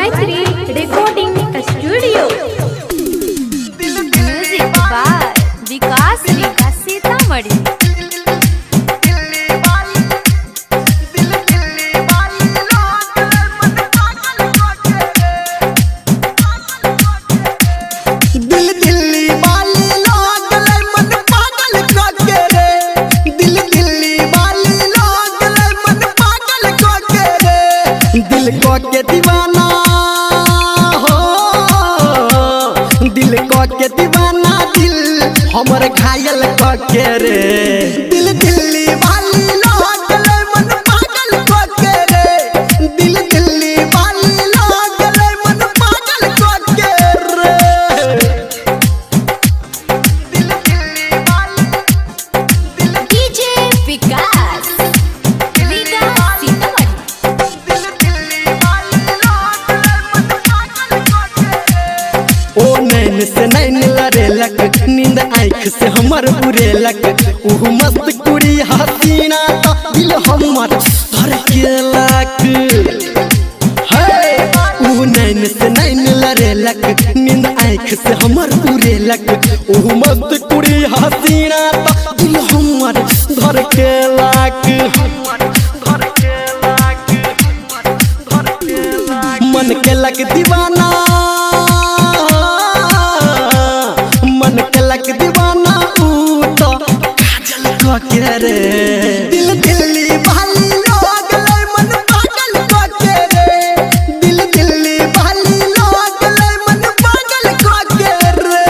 Gayatri Recording Studio. Music by Vikas Sitamarhi. दिल को के दीवाना हो, दिल को के दीवाना, दिल हमर घायल को के रे। दिल दिल्ली वाली लोग ले मन पागल को के रे। दिल दिल्ली वाली लोग ले मन पागल को के रे। दिल दिल्ली वाली DJ Vikas से नैन लड़ेलक, नींद आँख से हमर उड़ेलक। ऊ मस्त कुड़ी हसीना तो दिल हमर धड़केलक। ऊ नैन से नैन लड़ेलक, नींद आँख से हमर उड़ेलक। ऊ मस्त कुड़ी हसीना तो दिल हमर धड़केलक। मन केलक दीवाना, दीवाना ऊ तो काजल को के रे। दिल दिल्ली वाली लोग ले मन पागल को के रे। दिल दिल्ली वाली लोग ले मन पागल को के रे।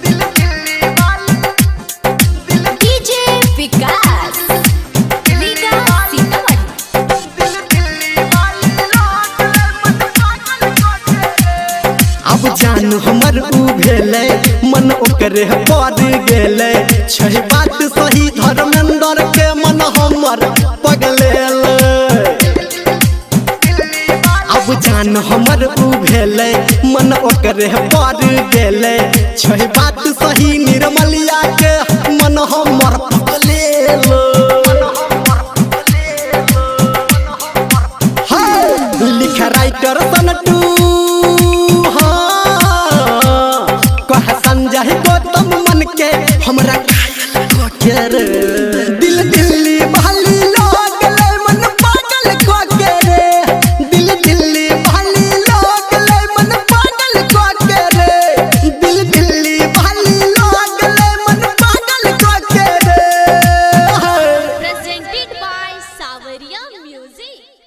दिल दिल्ली वाली DJ Vikas अब जान हमर ऊ भेले, मन ओकरे पड़ गेले। छै बात सही धर्मेंद्र के मन हमर पगलेल। अब जान हमर ऊ भेले, मन ओकरे पड़ गेले। छै बात सही निर्मलिया के मन हमर पगलेल। लिख राइटर सनटू संजय गौतम मन के हमरा घायल को के रे। दिल दिल्ली वाली लोग ले मन पागल को के रे। दिल दिल्ली वाली लोग ले मन पागल को के रे। दिल दिल्ली वाली लोग ले मन पागल को के रे। Presented by Savaria Music.